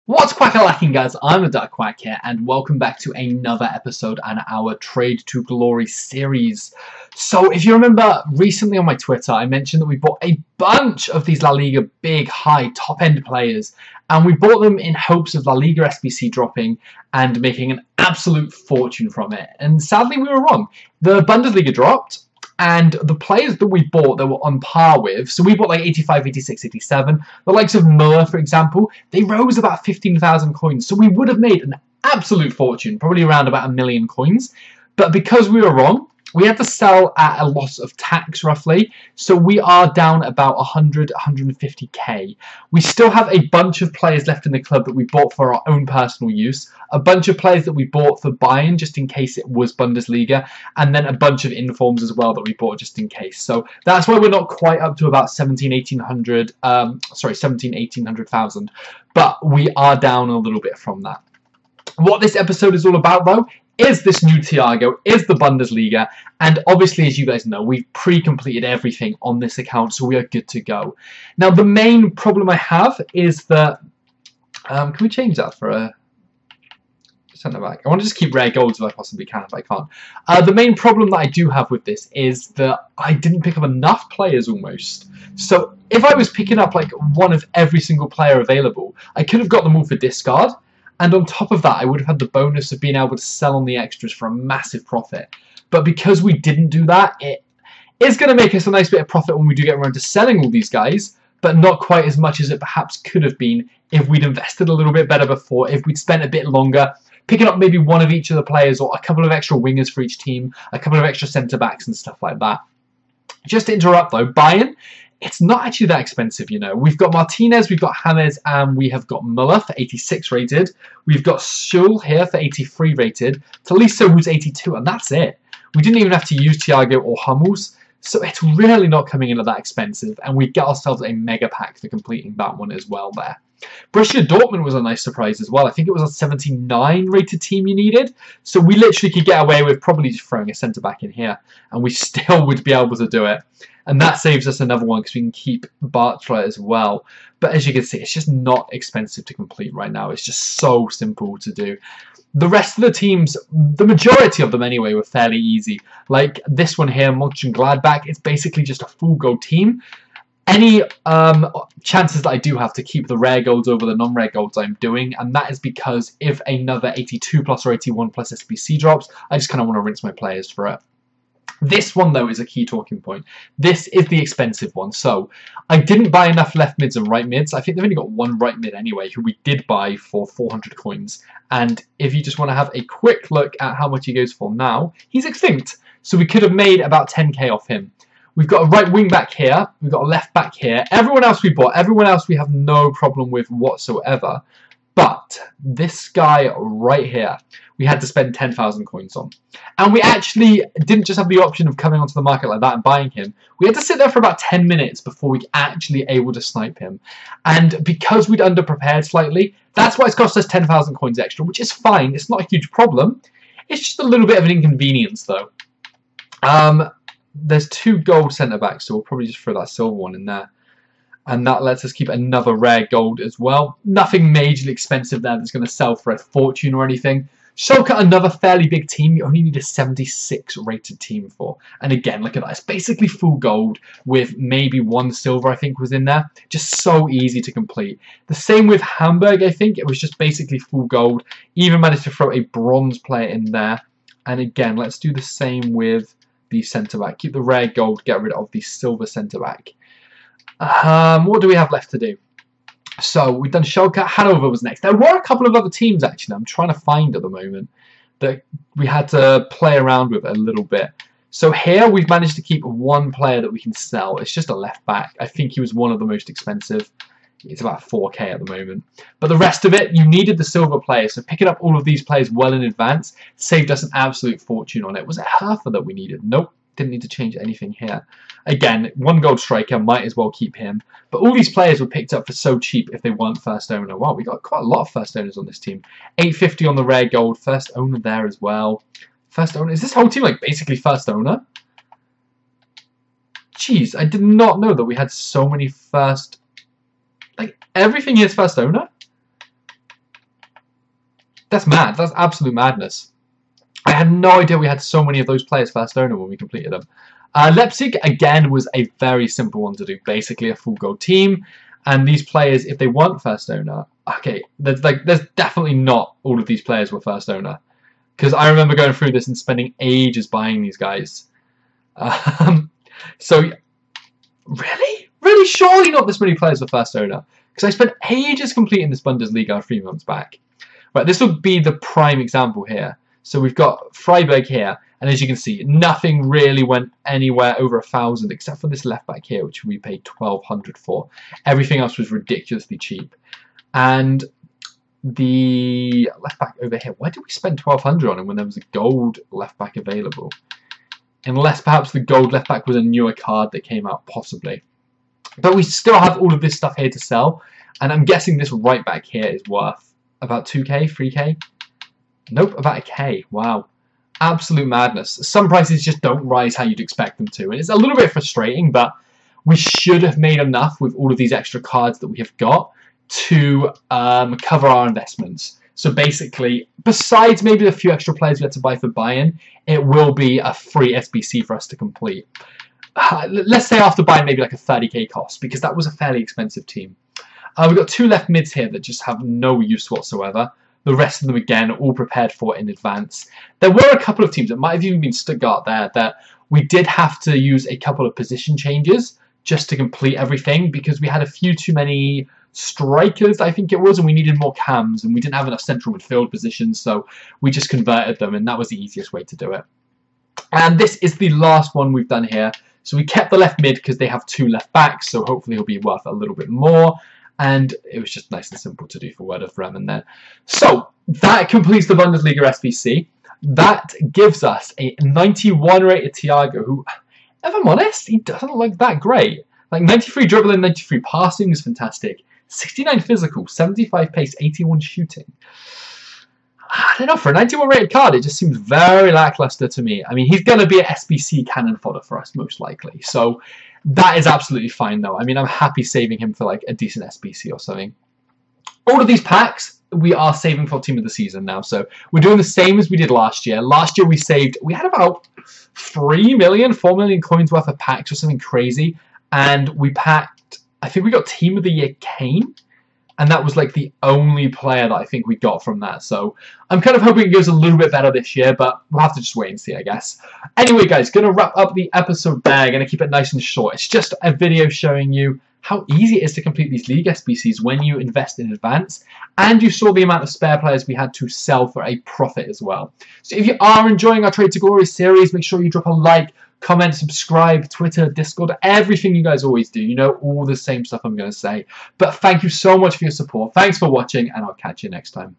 What's quack-a-lacking, guys? I'm the Dark Quack here, and welcome back to another episode on our Trade to Glory series. So, if you remember, recently on my Twitter, I mentioned that we bought a bunch of these La Liga big, high, top-end players, and we bought them in hopes of La Liga SBC dropping and making an absolute fortune from it. And sadly, we were wrong. The Bundesliga dropped, and the players that we bought that were on par with, so we bought like 85, 86, 87, the likes of Muller, for example, they rose about 15,000 coins, so we would have made an absolute fortune, probably around about 1 million coins, but because we were wrong, we had to sell at a loss of tax, roughly, so we are down about 100, 150k. We still have a bunch of players left in the club that we bought for our own personal use, a bunch of players that we bought for Bayern just in case it was Bundesliga, and then a bunch of informs as well that we bought just in case. So that's why we're not quite up to about 18,000, but we are down a little bit from that. What this episode is all about, though, is this new Thiago, is the Bundesliga, and obviously, as you guys know, we've pre-completed everything on this account, so we are good to go. Now, the main problem I have is that, can we change that for a centre-back? I want to just keep rare golds if I possibly can, if I can't. The main problem that I do have with this is that I didn't pick up enough players, almost. So, if I was picking up, like, one of every single player available, I could have got them all for discard. And on top of that, I would have had the bonus of being able to sell on the extras for a massive profit. But because we didn't do that, it is going to make us a nice bit of profit when we do get around to selling all these guys, but not quite as much as it perhaps could have been if we'd invested a little bit better before, if we'd spent a bit longer, picking up maybe one of each of the players or a couple of extra wingers for each team, a couple of extra centre-backs and stuff like that. Just to interrupt though, Bayern, it's not actually that expensive, you know. We've got Martinez, we've got James, and we have got Muller for 86 rated. We've got Schul here for 83 rated. Tolisso, who's 82, and that's it. We didn't even have to use Thiago or Hummels, so it's really not coming in at that expensive, and we get ourselves a mega pack for completing that one as well there. Borussia Dortmund was a nice surprise as well. I think it was a 79 rated team you needed, so we literally could get away with probably just throwing a centre-back in here, and we still would be able to do it. And that saves us another one because we can keep Bartra as well. But as you can see, it's just not expensive to complete right now. It's just so simple to do. The rest of the teams, the majority of them anyway, were fairly easy. Like this one here, Mönchengladbach, it's basically just a full gold team. Any chances that I do have to keep the rare golds over the non-rare golds I'm doing, and that is because if another 82 plus or 81 plus SBC drops, I just kind of want to rinse my players for it. This one, though, is a key talking point. This is the expensive one. So, I didn't buy enough left mids and right mids. I think they've only got one right mid anyway, who we did buy for 400 coins. And if you just want to have a quick look at how much he goes for now, he's extinct. So, we could have made about 10k off him. We've got a right wing back here. We've got a left back here. Everyone else we bought, everyone else we have no problem with whatsoever. But this guy right here, we had to spend 10,000 coins on. And we actually didn't just have the option of coming onto the market like that and buying him. We had to sit there for about 10 minutes before we actually able to snipe him. And because we'd underprepared slightly, that's why it's cost us 10,000 coins extra, which is fine. It's not a huge problem. It's just a little bit of an inconvenience, though. There's 2 gold centre-backs, so we'll probably just throw that silver one in there. And that lets us keep another rare gold as well. Nothing majorly expensive there that's going to sell for a fortune or anything. Schalke, another fairly big team, you only need a 76 rated team for. And again, look at that. It's basically full gold with maybe 1 silver, I think, was in there. Just so easy to complete. The same with Hamburg, I think. It was just basically full gold. Even managed to throw a bronze player in there. And again, let's do the same with the centre-back. Keep the rare gold, get rid of the silver centre-back. What do we have left to do? So, we've done Schalke. Hanover was next. There were a couple of other teams, actually, I'm trying to find at the moment, that we had to play around with a little bit. So here, we've managed to keep one player that we can sell. It's just a left back. I think he was one of the most expensive. It's about 4k at the moment. But the rest of it, you needed the silver players. So picking up all of these players well in advance saved us an absolute fortune on it. Was it Hertha that we needed? Nope. Didn't need to change anything here. Again, 1 gold striker, might as well keep him. But all these players were picked up for so cheap if they weren't first owner. Wow, we got quite a lot of first owners on this team. 850 on the rare gold, first owner there as well. First owner, is this whole team like basically first owner? Jeez, I did not know that we had so many first... Like, everything here is first owner? That's mad. That's absolute madness. I had no idea we had so many of those players first owner when we completed them. Leipzig, again, was a very simple one to do. Basically a full gold team. And these players, if they weren't first owner, okay, there's definitely not all of these players were first owner. Because I remember going through this and spending ages buying these guys. So, really? Really? Surely not this many players were first owner. Because I spent ages completing this Bundesliga 3 months back. Right, this would be the prime example here. So we've got Freiburg here. And as you can see, nothing really went anywhere over 1,000 except for this left back here, which we paid 1,200 for. Everything else was ridiculously cheap. And the left back over here, why did we spend 1,200 on him when there was a gold left back available? Unless perhaps the gold left back was a newer card that came out, possibly. But we still have all of this stuff here to sell. And I'm guessing this right back here is worth about 2k, 3k? Nope, about a k. Wow. Absolute madness. Some prices just don't rise how you'd expect them to. And it's a little bit frustrating, but we should have made enough with all of these extra cards that we have got to cover our investments. So basically, besides maybe the few extra players we had to buy for Bayern, it will be a free SBC for us to complete. Let's say after buying maybe like a 30k cost, because that was a fairly expensive team. We've got 2 left mids here that just have no use whatsoever. The rest of them, again, all prepared for in advance. There were a couple of teams, it might have even been Stuttgart there, that we did have to use a couple of position changes just to complete everything because we had a few too many strikers, I think it was, and we needed more cams, and we didn't have enough central midfield positions, so we just converted them, and that was the easiest way to do it. And this is the last one we've done here. So we kept the left mid because they have 2 left backs, so hopefully he'll be worth a little bit more. And it was just nice and simple to do for Werder Bremen there. So that completes the Bundesliga SBC. That gives us a 91 rated Thiago, who, if I'm honest, he doesn't look that great. Like 93 dribbling, 93 passing is fantastic. 69 physical, 75 pace, 81 shooting. I don't know, for a 91 rated card, it just seems very lackluster to me. I mean, he's going to be an SBC cannon fodder for us, most likely. So that is absolutely fine, though. I mean, I'm happy saving him for like a decent SBC or something. All of these packs, we are saving for Team of the Season now. So we're doing the same as we did last year. Last year we had about 3 million, 4 million coins worth of packs or something crazy. And we packed, I think we got Team of the Year Kane. And that was like the only player that I think we got from that. So I'm kind of hoping it goes a little bit better this year, but we'll have to just wait and see, I guess. Anyway, guys, going to wrap up the episode there. Going to keep it nice and short. It's just a video showing you how easy it is to complete these League SBCs when you invest in advance. And you saw the amount of spare players we had to sell for a profit as well. So if you are enjoying our Trade to Glory series, make sure you drop a like, comment, subscribe, Twitter, Discord, everything you guys always do. You know, all the same stuff I'm going to say. But thank you so much for your support. Thanks for watching, and I'll catch you next time.